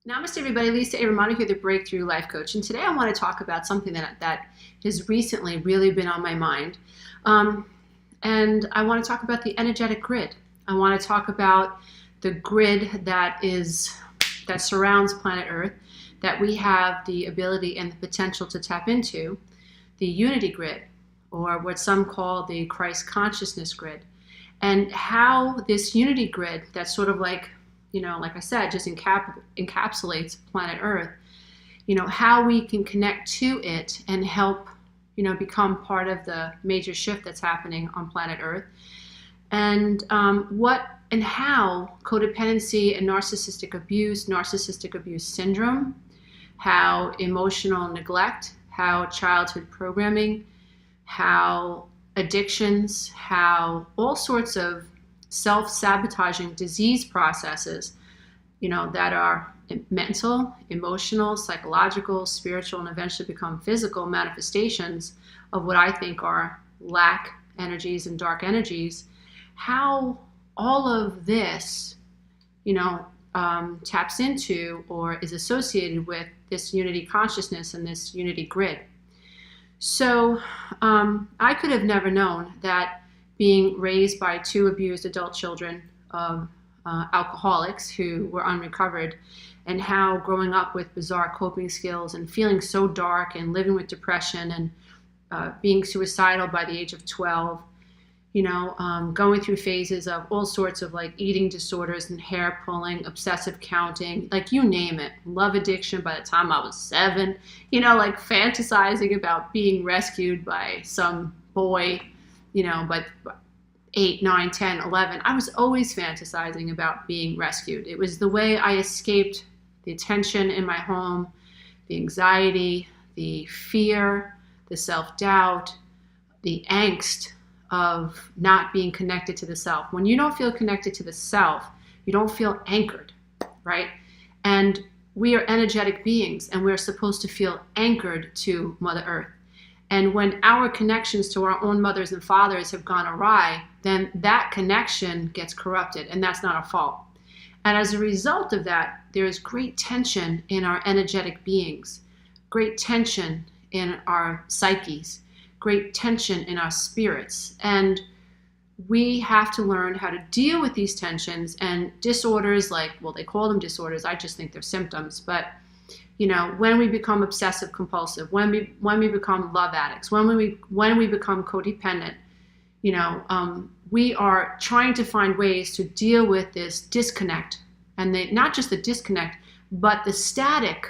Namaste everybody, Lisa A. Romano here, the Breakthrough Life Coach. And today I want to talk about something that has recently really been on my mind. And I want to talk about the energetic grid. I want to talk about the grid that surrounds planet Earth, that we have the ability and the potential to tap into, the unity grid, or what some call the Christ consciousness grid, and how this unity grid that's sort of like, like I said, just encapsulates planet Earth, how we can connect to it and help, become part of the major shift that's happening on planet Earth. And what and how codependency and narcissistic abuse syndrome, how emotional neglect, how childhood programming, how addictions, how all sorts of self-sabotaging disease processes, that are mental, emotional, psychological, spiritual, and eventually become physical manifestations of what I think are lack energies and dark energies, how all of this, taps into or is associated with this unity consciousness and this unity grid. So I could have never known that being raised by two abused adult children of alcoholics who were unrecovered, and how growing up with bizarre coping skills and feeling so dark and living with depression and being suicidal by the age of 12, going through phases of all sorts of like eating disorders and hair pulling, obsessive counting, like you name it, love addiction by the time I was 7, like fantasizing about being rescued by some boy, but 8, 9, 10, 11, I was always fantasizing about being rescued. It was the way I escaped the tension in my home, the anxiety, the fear, the self-doubt, the angst of not being connected to the self. When you don't feel connected to the self, you don't feel anchored, right? And we are energetic beings, and we're supposed to feel anchored to Mother Earth. And when our connections to our own mothers and fathers have gone awry, then that connection gets corrupted, and that's not our fault. And as a result of that, there is great tension in our energetic beings, great tension in our psyches, great tension in our spirits. And we have to learn how to deal with these tensions and disorders, they call them disorders, I just think they're symptoms, but when we become obsessive compulsive, when we become love addicts, when we become codependent, we are trying to find ways to deal with this disconnect, and not just the disconnect, but the static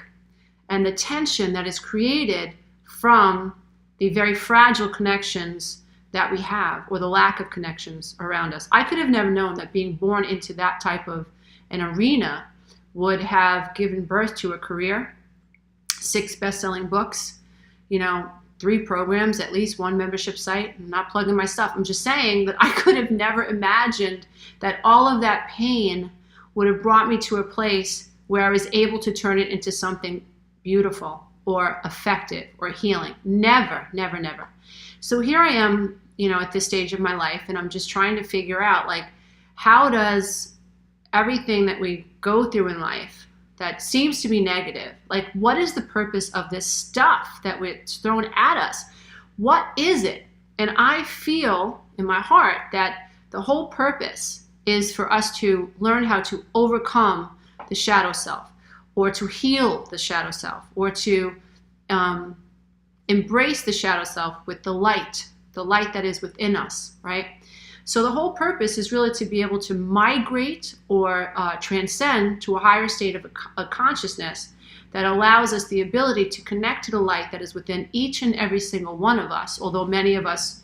and the tension that is created from the very fragile connections that we have, or the lack of connections around us. I could have never known that being born into that type of an arena would have given birth to a career, 6 best-selling books, 3 programs, at least 1 membership site. I'm not plugging my stuff. I'm just saying that I could have never imagined that all of that pain would have brought me to a place where I was able to turn it into something beautiful or effective or healing. Never, never, never. So here I am, at this stage of my life, and I'm just trying to figure out, how does everything that we go through in life that seems to be negative, what is the purpose of this stuff that was thrown at us? What is it? And I feel in my heart that the whole purpose is for us to learn how to overcome the shadow self, or to heal the shadow self, or to embrace the shadow self with the light that is within us, right? So the whole purpose is really to be able to migrate or transcend to a higher state of a consciousness that allows us the ability to connect to the light that is within each and every single one of us, although many of us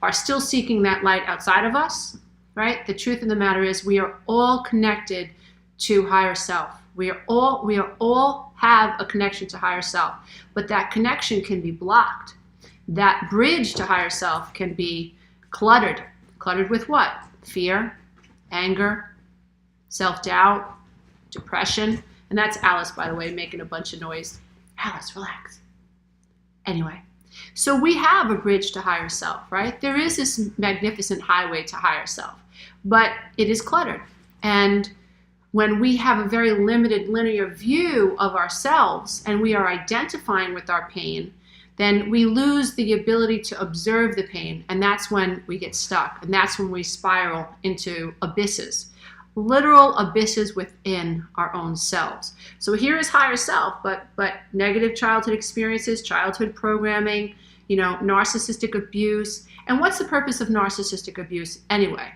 are still seeking that light outside of us, right? The truth of the matter is we are all connected to higher self. We are all have a connection to higher self, but that connection can be blocked. That bridge to higher self can be cluttered. Cluttered with what? Fear, anger, self-doubt, depression. And that's Alice, by the way, making a bunch of noise. Alice, relax. Anyway, so we have a bridge to higher self, right? There is this magnificent highway to higher self, but it is cluttered. And when we have a very limited linear view of ourselves and we are identifying with our pain, then we lose the ability to observe the pain. And that's when we get stuck. And that's when we spiral into abysses, literal abysses within our own selves. So here is higher self, but negative childhood experiences, childhood programming, narcissistic abuse. And what's the purpose of narcissistic abuse anyway?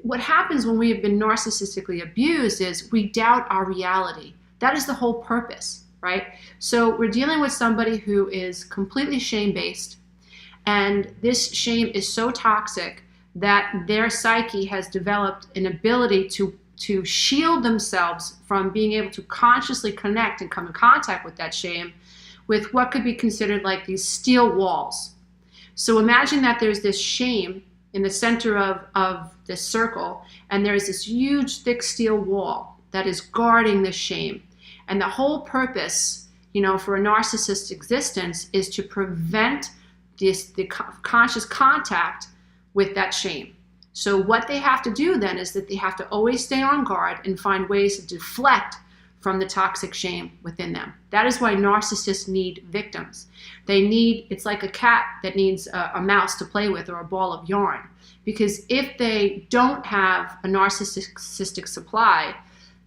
What happens when we have been narcissistically abused is we doubt our reality. That is the whole purpose, right? So we're dealing with somebody who is completely shame-based, and this shame is so toxic that their psyche has developed an ability to shield themselves from being able to consciously connect and come in contact with that shame with what could be considered like these steel walls. So imagine that there's this shame in the center of this circle, and there's this huge thick steel wall that is guarding the shame. And the whole purpose, for a narcissist's existence is to prevent the conscious contact with that shame. So what they have to do then is that they have to always stay on guard and find ways to deflect from the toxic shame within them. That is why narcissists need victims. It's like a cat that needs a mouse to play with or a ball of yarn. Because if they don't have a narcissistic supply,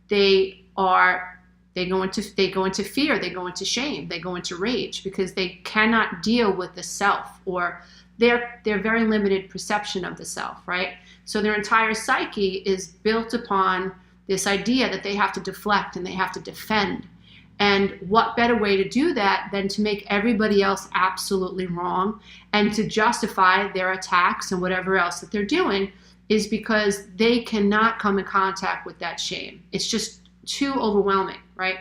they go into fear, they go into shame, they go into rage, because they cannot deal with the self or their very limited perception of the self, right? So their entire psyche is built upon this idea that they have to deflect and they have to defend. And what better way to do that than to make everybody else absolutely wrong and to justify their attacks and whatever else that they're doing, is because they cannot come in contact with that shame. It's just too overwhelming, right?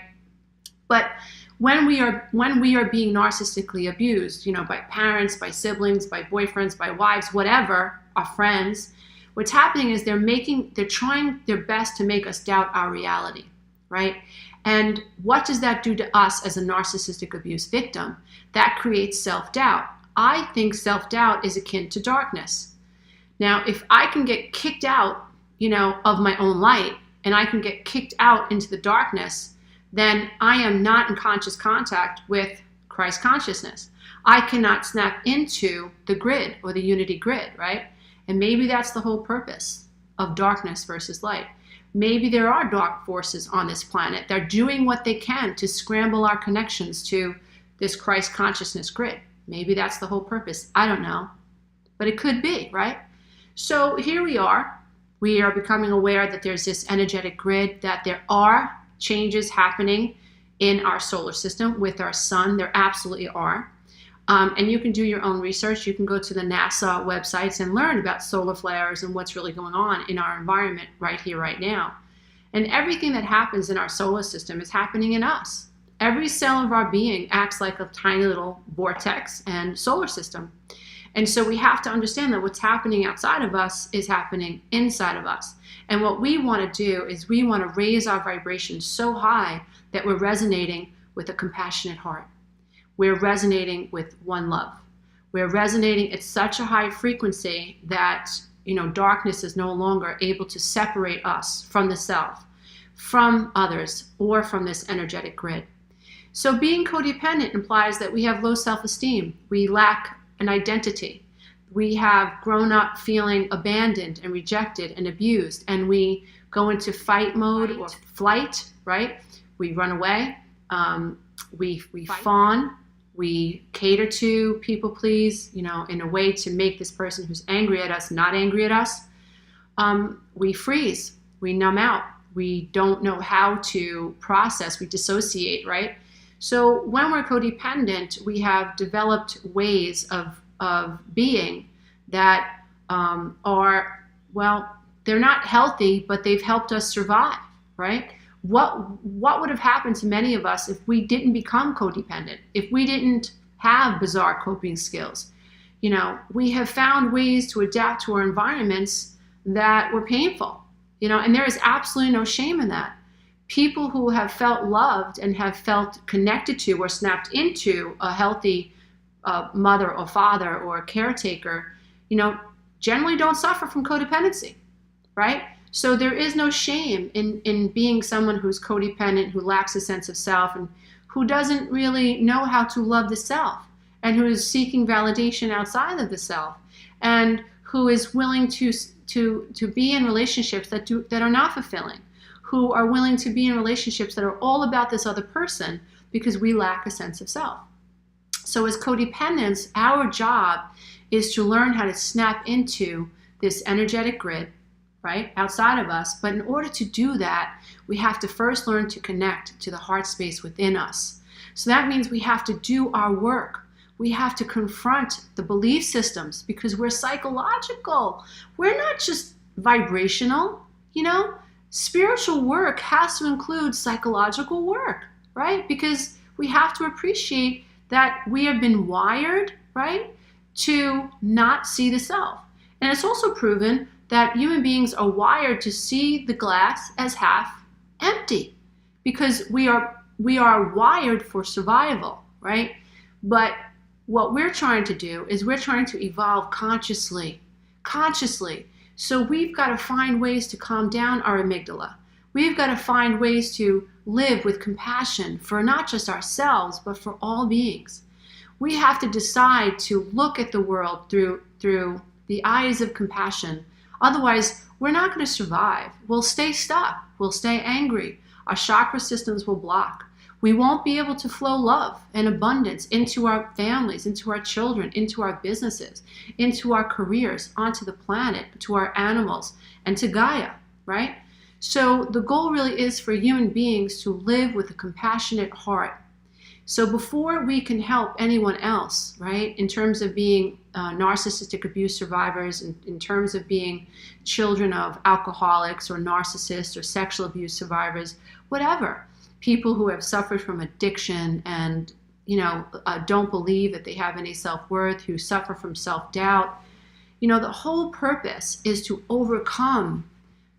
But when we are being narcissistically abused, by parents, by siblings, by boyfriends, by wives, whatever, our friends, what's happening is they're trying their best to make us doubt our reality, right? And what does that do to us as a narcissistic abuse victim? That creates self-doubt. I think self-doubt is akin to darkness. Now, if I can get kicked out, of my own light, and I can get kicked out into the darkness, then I am not in conscious contact with Christ consciousness. I cannot snap into the grid or the unity grid, right? And maybe that's the whole purpose of darkness versus light. Maybe there are dark forces on this planet. They're doing what they can to scramble our connections to this Christ consciousness grid. Maybe that's the whole purpose. I don't know. But it could be, right? So here we are. We are becoming aware that there's this energetic grid, that there are changes happening in our solar system with our sun. There absolutely are. And you can do your own research. You can go to the NASA websites and learn about solar flares and what's really going on in our environment right here, right now. And everything that happens in our solar system is happening in us. Every cell of our being acts like a tiny little vortex and solar system. And so we have to understand that what's happening outside of us is happening inside of us. And what we want to do is we want to raise our vibration so high that we're resonating with a compassionate heart. We're resonating with one love. We're resonating at such a high frequency that, darkness is no longer able to separate us from the self, from others, or from this energetic grid. So being codependent implies that we have low self-esteem. We lack an identity. We have grown up feeling abandoned and rejected and abused, and we go into fight mode or flight, right? We run away, we fawn, we cater to, people please, in a way to make this person who's angry at us not angry at us. We freeze, we numb out, we don't know how to process, we dissociate, right? So when we're codependent, we have developed ways of being that are, well, they're not healthy, but they've helped us survive, right? What would have happened to many of us if we didn't become codependent, if we didn't have bizarre coping skills? We have found ways to adapt to our environments that were painful, and there is absolutely no shame in that. People who have felt loved and have felt connected to or snapped into a healthy mother or father or caretaker, generally don't suffer from codependency, right? So there is no shame in being someone who's codependent, who lacks a sense of self, and who doesn't really know how to love the self, and who is seeking validation outside of the self, and who is willing to be in relationships that are not fulfilling, who are willing to be in relationships that are all about this other person because we lack a sense of self. So as codependents, our job is to learn how to snap into this energetic grid, right, outside of us. But in order to do that, we have to first learn to connect to the heart space within us. So that means we have to do our work. We have to confront the belief systems because we're psychological. We're not just vibrational, you know? Spiritual work has to include psychological work, right? Because we have to appreciate that we have been wired, right, to not see the self. And it's also proven that human beings are wired to see the glass as half empty because we are wired for survival, right? But what we're trying to do is we're trying to evolve consciously. So we've got to find ways to calm down our amygdala. We've got to find ways to live with compassion for not just ourselves, but for all beings. We have to decide to look at the world through the eyes of compassion. Otherwise, we're not going to survive. We'll stay stuck. We'll stay angry. Our chakra systems will block. We won't be able to flow love and abundance into our families, into our children, into our businesses, into our careers, onto the planet, to our animals, and to Gaia, right? So the goal really is for human beings to live with a compassionate heart. So before we can help anyone else, right, in terms of being narcissistic abuse survivors, in terms of being children of alcoholics or narcissists or sexual abuse survivors, whatever, people who have suffered from addiction and, don't believe that they have any self-worth, who suffer from self-doubt, the whole purpose is to overcome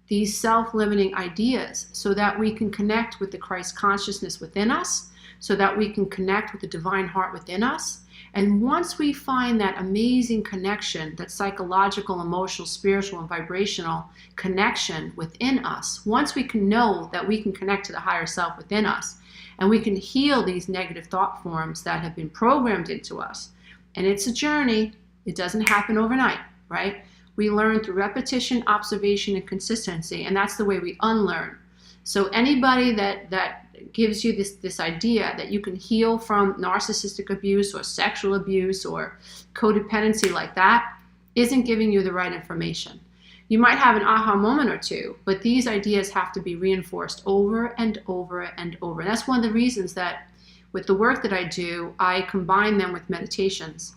these self-limiting ideas so that we can connect with the Christ consciousness within us, so that we can connect with the divine heart within us. And once we find that amazing connection, that psychological, emotional, spiritual, and vibrational connection within us, once we can know that we can connect to the higher self within us, and we can heal these negative thought forms that have been programmed into us. And it's a journey. It doesn't happen overnight, right? We learn through repetition, observation, and consistency, and that's the way we unlearn. So anybody that gives you this idea that you can heal from narcissistic abuse or sexual abuse or codependency like that isn't giving you the right information. You might have an aha moment or two, but these ideas have to be reinforced over and over and over. And that's one of the reasons that with the work that I do, I combine them with meditations,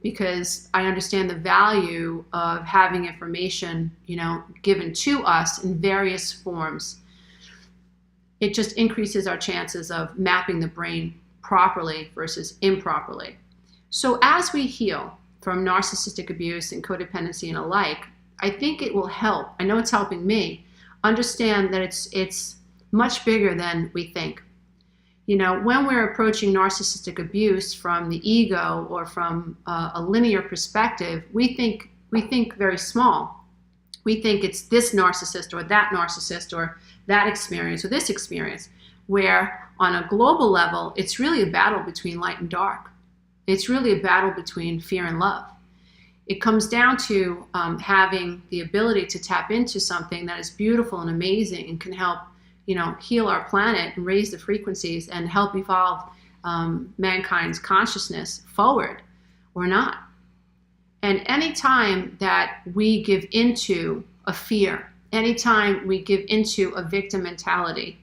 because I understand the value of having information, given to us in various forms. It just increases our chances of mapping the brain properly versus improperly. So as we heal from narcissistic abuse and codependency and alike, I think it will help, I know it's helping me, understand that it's much bigger than we think. When we're approaching narcissistic abuse from the ego or from a linear perspective, we think very small. We think it's this narcissist or that experience or this experience, where on a global level, it's really a battle between light and dark. It's really a battle between fear and love. It comes down to having the ability to tap into something that is beautiful and amazing and can help, heal our planet and raise the frequencies and help evolve mankind's consciousness forward or not. And any time that we give into a fear, anytime we give into a victim mentality,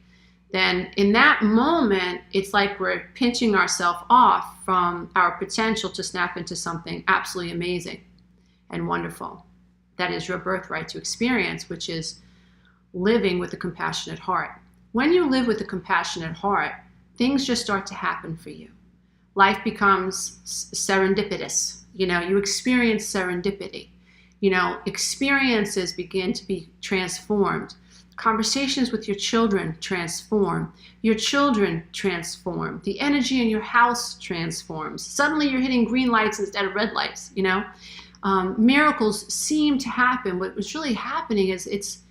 then in that moment, it's like we're pinching ourselves off from our potential to snap into something absolutely amazing and wonderful. That is your birthright to experience, which is living with a compassionate heart. When you live with a compassionate heart, things just start to happen for you. Life becomes serendipitous. You experience serendipity. Experiences begin to be transformed. Conversations with your children transform. Your children transform. The energy in your house transforms. Suddenly you're hitting green lights instead of red lights, Miracles seem to happen. What's really happening is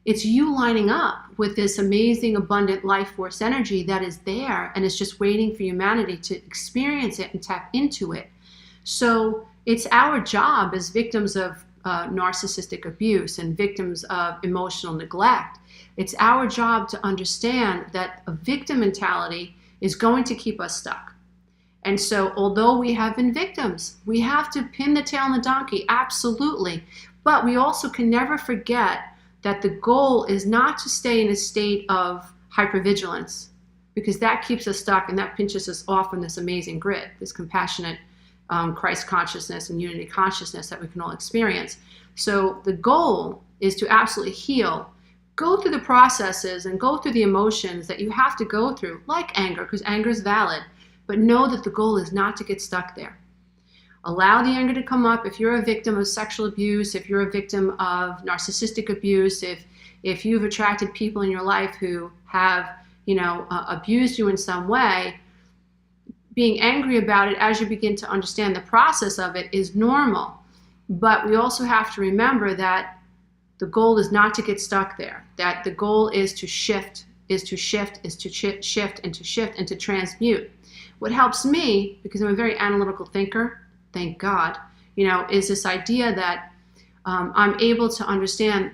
It's you lining up with this amazing, abundant life force energy that is there and is just waiting for humanity to experience it and tap into it. So it's our job as victims of narcissistic abuse and victims of emotional neglect. It's our job to understand that a victim mentality is going to keep us stuck. And so although we have been victims, we have to pin the tail on the donkey, absolutely. But we also can never forget that the goal is not to stay in a state of hypervigilance, because that keeps us stuck and that pinches us off from this amazing grid, this compassionate Christ consciousness and unity consciousness that we can all experience. So the goal is to absolutely heal, go through the processes and go through the emotions that you have to go through, like anger, because anger is valid, but know that the goal is not to get stuck there. Allow the anger to come up. If you're a victim of sexual abuse, if you're a victim of narcissistic abuse, if you've attracted people in your life who have, abused you in some way, being angry about it as you begin to understand the process of it is normal. But we also have to remember that the goal is not to get stuck there, that the goal is to shift, and to transmute. What helps me, because I'm a very analytical thinker, thank God, is this idea that I'm able to understand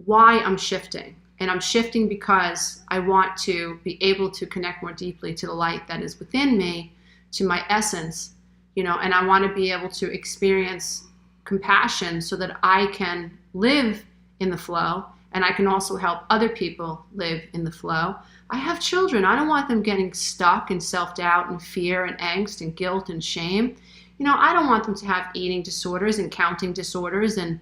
why I'm shifting. And I'm shifting because I want to be able to connect more deeply to the light that is within me, to my essence, and I want to be able to experience compassion so that I can live in the flow and I can also help other people live in the flow. I have children. I don't want them getting stuck in self-doubt and fear and angst and guilt and shame. I don't want them to have eating disorders and counting disorders and,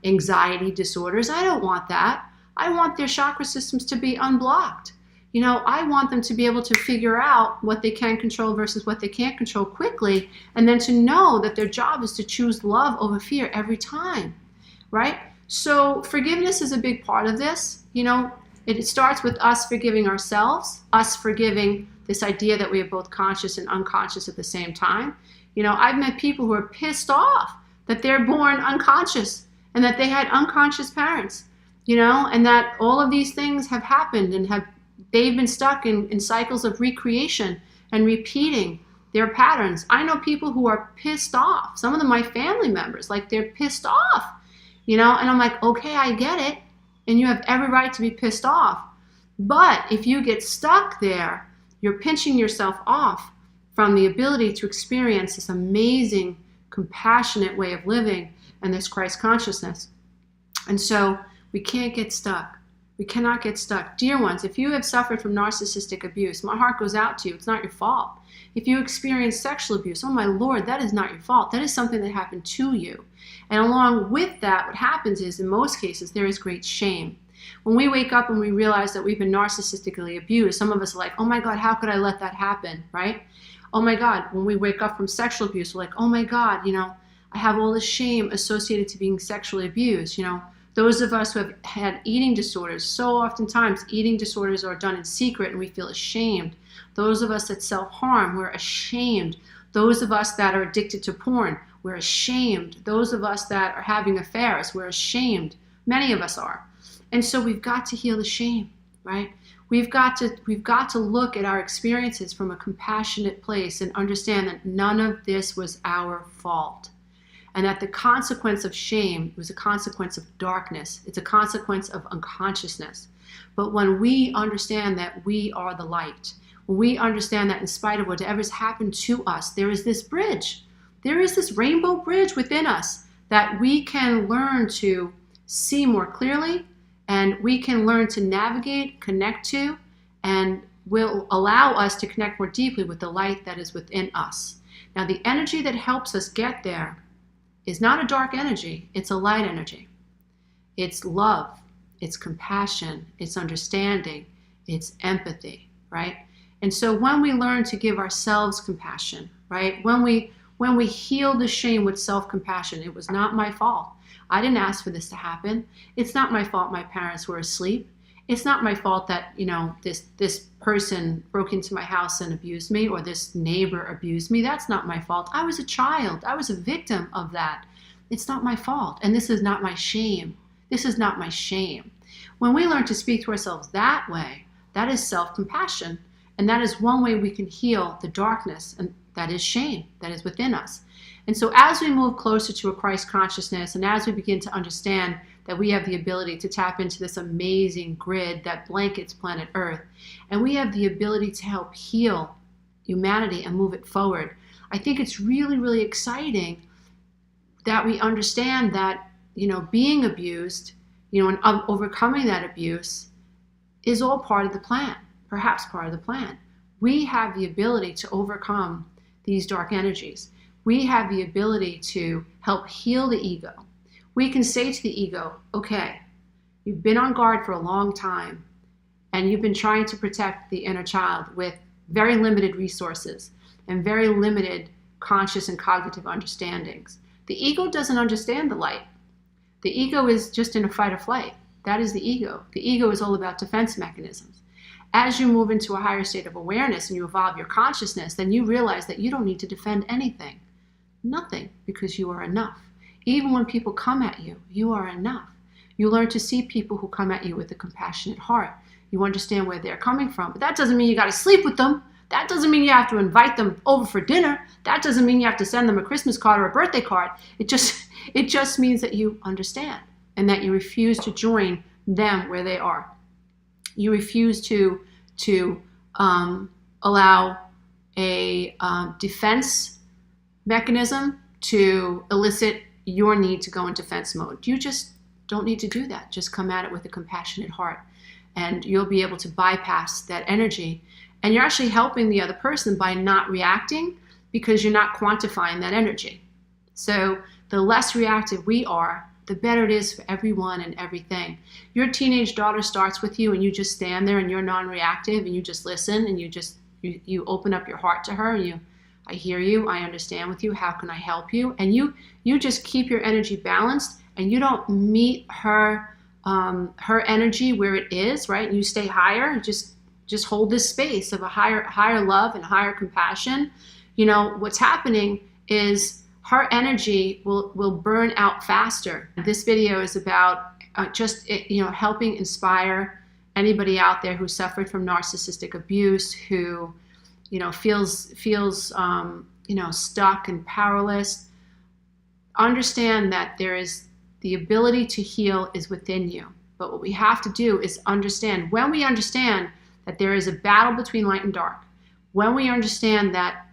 anxiety disorders. I don't want that. I want their chakra systems to be unblocked. I want them to be able to figure out what they can control versus what they can't control quickly, and then to know that their job is to choose love over fear every time, right? So forgiveness is a big part of this. It starts with us forgiving ourselves, us forgiving this idea that we are both conscious and unconscious at the same time. I've met people who are pissed off that they're born unconscious and that they had unconscious parents, and that all of these things have happened and they've been stuck in cycles of recreation and repeating their patterns. I know people who are pissed off. Some of them, my family members, like they're pissed off, and I'm like, okay, I get it. And you have every right to be pissed off. But if you get stuck there, you're pinching yourself off from the ability to experience this amazing, compassionate way of living and this Christ consciousness. And so we can't get stuck. We cannot get stuck. Dear ones, if you have suffered from narcissistic abuse, my heart goes out to you. It's not your fault. If you experience sexual abuse, oh my Lord, that is not your fault. That is something that happened to you. And along with that, what happens is, in most cases, there is great shame. When we wake up and we realize that we've been narcissistically abused, some of us are like, oh my God, how could I let that happen, right? Oh my God, when we wake up from sexual abuse, we're like, oh my God, I have all this shame associated to being sexually abused, Those of us who have had eating disorders, so oftentimes eating disorders are done in secret and we feel ashamed. Those of us that self-harm, we're ashamed. Those of us that are addicted to porn, we're ashamed. Those of us that are having affairs, we're ashamed. Many of us are. And so we've got to heal the shame, right? We've got to look at our experiences from a compassionate place and understand that none of this was our fault. And that the consequence of shame was a consequence of darkness. It's a consequence of unconsciousness. But when we understand that we are the light, when we understand that in spite of whatever's happened to us, there is this bridge. There is this rainbow bridge within us that we can learn to see more clearly, and we can learn to navigate, connect to, and will allow us to connect more deeply with the light that is within us. Now, the energy that helps us get there is not a dark energy, it's a light energy. It's love, it's compassion, it's understanding, it's empathy, right? And so when we learn to give ourselves compassion, right? When we heal the shame with self-compassion, it was not my fault. I didn't ask for this to happen. It's not my fault my parents were asleep. It's not my fault that, this person broke into my house and abused me, or this neighbor abused me. That's not my fault. I was a child. I was a victim of that. It's not my fault. And this is not my shame. This is not my shame. When we learn to speak to ourselves that way, that is self-compassion. And that is one way we can heal the darkness, and that is shame that is within us. And so as we move closer to a Christ consciousness, and as we begin to understand that we have the ability to tap into this amazing grid that blankets planet Earth, and we have the ability to help heal humanity and move it forward, I think it's really, really exciting that we understand that, being abused, and overcoming that abuse is all part of the plan, perhaps part of the plan. We have the ability to overcome these dark energies. We have the ability to help heal the ego. We can say to the ego, okay, you've been on guard for a long time, and you've been trying to protect the inner child with very limited resources and very limited conscious and cognitive understandings. The ego doesn't understand the light. The ego is just in a fight or flight. That is the ego. The ego is all about defense mechanisms. As you move into a higher state of awareness and you evolve your consciousness, then you realize that you don't need to defend anything. Nothing, because you are enough. Even when people come at you, you are enough. You learn to see people who come at you with a compassionate heart. You understand where they're coming from. But that doesn't mean you got to sleep with them. That doesn't mean you have to invite them over for dinner. That doesn't mean you have to send them a Christmas card or a birthday card. It just means that you understand and that you refuse to join them where they are. You refuse to allow a defense mechanism to elicit your need to go in defense mode. You just don't need to do that. Just come at it with a compassionate heart, and you'll be able to bypass that energy. And you're actually helping the other person by not reacting, because you're not quantifying that energy. So the less reactive we are, the better it is for everyone and everything. Your teenage daughter starts with you and you just stand there and you're non-reactive and you just listen and you open up your heart to her and I hear you, I understand with you, how can I help you? And you just keep your energy balanced and you don't meet her energy where it is, right? And you stay higher, just hold this space of a higher love and higher compassion. What's happening is her energy will burn out faster. This video is about helping inspire anybody out there who suffered from narcissistic abuse, who feels stuck and powerless. Understand that there is the ability to heal is within you. But what we have to do is understand, when we understand that there is a battle between light and dark, when we understand that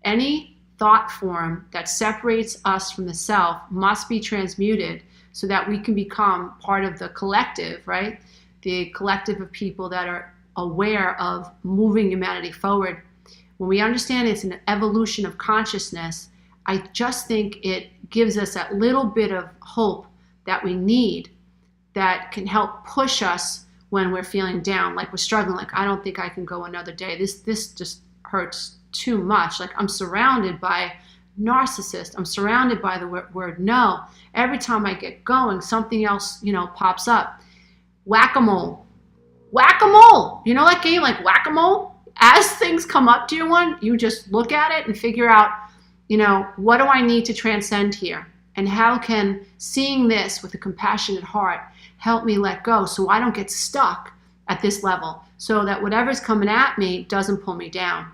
any thought form that separates us from the self must be transmuted so that we can become part of the collective, right? The collective of people that are aware of moving humanity forward. When we understand it's an evolution of consciousness, I just think it gives us that little bit of hope that we need that can help push us when we're feeling down, like we're struggling, like I don't think I can go another day. This just hurts too much. Like I'm surrounded by narcissists. I'm surrounded by the word no. Every time I get going, something else, pops up. Whack-a-mole. Whack-a-mole. You know that game, like whack-a-mole? As things come up to you just look at it and figure out, what do I need to transcend here? And how can seeing this with a compassionate heart help me let go so I don't get stuck at this level, so that whatever's coming at me doesn't pull me down,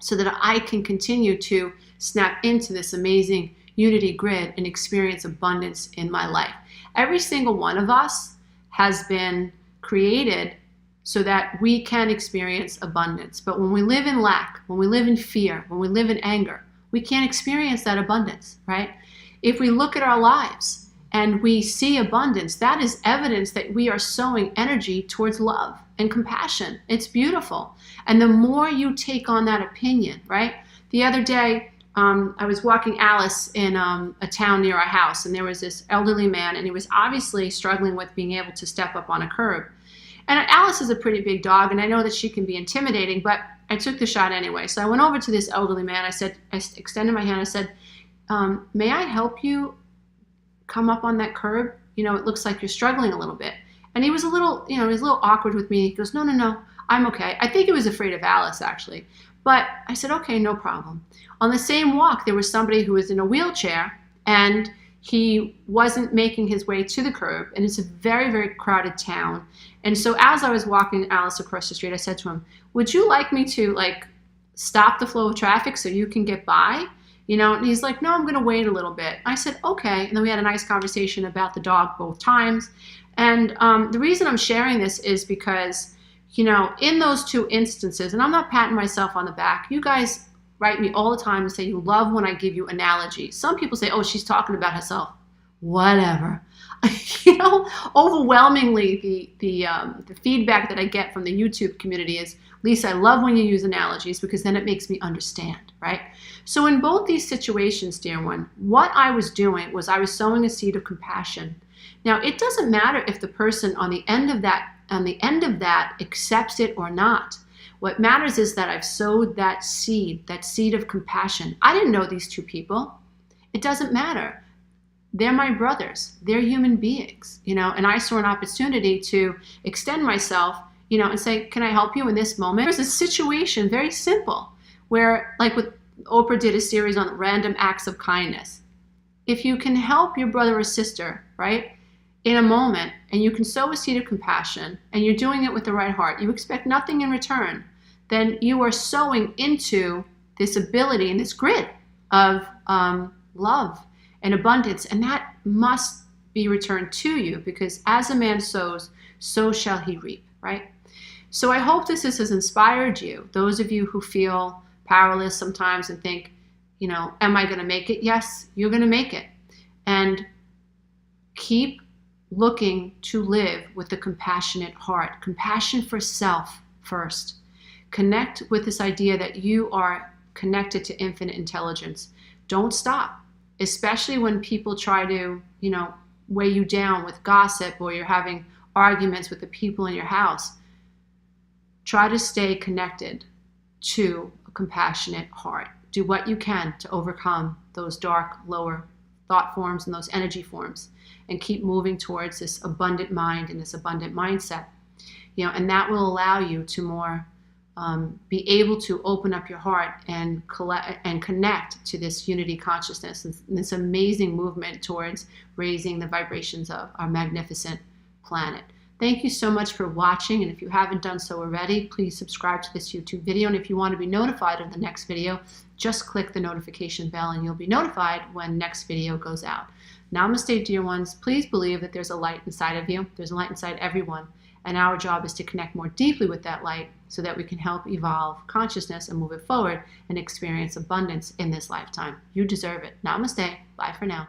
so that I can continue to snap into this amazing unity grid and experience abundance in my life. Every single one of us has been created so that we can experience abundance. But when we live in lack, when we live in fear, when we live in anger, we can't experience that abundance, right? If we look at our lives and we see abundance, that is evidence that we are sowing energy towards love and compassion. It's beautiful. And the more you take on that opinion, right? The other day, I was walking Alice in a town near our house, and there was this elderly man, and he was obviously struggling with being able to step up on a curb. And Alice is a pretty big dog, and I know that she can be intimidating, but I took the shot anyway. So I went over to this elderly man. I extended my hand. I said, may I help you come up on that curb? It looks like you're struggling a little bit. And he was a little awkward with me. He goes, no, I'm okay. I think he was afraid of Alice, actually. But I said, okay, no problem. On the same walk, there was somebody who was in a wheelchair, and he wasn't making his way to the curb, and it's a very, very crowded town. And so as I was walking Alice across the street, I said to him, would you like me to like stop the flow of traffic so you can get by? You know, and he's like, no, I'm going to wait a little bit. I said, okay. And then we had a nice conversation about the dog both times. And the reason I'm sharing this is because, you know, in those two instances, and I'm not patting myself on the back, you guys write me all the time and say you love when I give you analogies. Some people say, oh, she's talking about herself. Whatever. You know, overwhelmingly the feedback that I get from the YouTube community is, Lisa, I love when you use analogies because then it makes me understand, right? So in both these situations, dear one, what I was doing was I was sowing a seed of compassion. Now, it doesn't matter if the person on the end of that accepts it or not. What matters is that I've sowed that seed of compassion. I didn't know these two people. It doesn't matter. They're my brothers. They're human beings, you know, and I saw an opportunity to extend myself, you know, and say, can I help you in this moment? There's a situation, very simple, where like with Oprah did a series on random acts of kindness. If you can help your brother or sister, right, in a moment, and you can sow a seed of compassion, and you're doing it with the right heart, you expect nothing in return, then you are sowing into this ability and this grid of love and abundance, and that must be returned to you, because as a man sows, so shall he reap, right? So I hope this has inspired you, those of you who feel powerless sometimes and think, you know, am I going to make it? Yes, you're going to make it. And keep looking to live with a compassionate heart. Compassion for self first. Connect with this idea that you are connected to infinite intelligence. Don't stop, especially when people try to, you know, weigh you down with gossip, or you're having arguments with the people in your house. Try to stay connected to a compassionate heart. Do what you can to overcome those dark, lower thought forms and those energy forms, and keep moving towards this abundant mind and this abundant mindset. You know, and that will allow you to more be able to open up your heart and connect to this unity consciousness and this amazing movement towards raising the vibrations of our magnificent planet. Thank you so much for watching, and if you haven't done so already, please subscribe to this YouTube video, and if you want to be notified of the next video, just click the notification bell and you'll be notified when next video goes out. Namaste, dear ones. Please believe that there's a light inside of you. There's a light inside everyone, and our job is to connect more deeply with that light so that we can help evolve consciousness and move it forward and experience abundance in this lifetime. You deserve it. Namaste. Bye for now.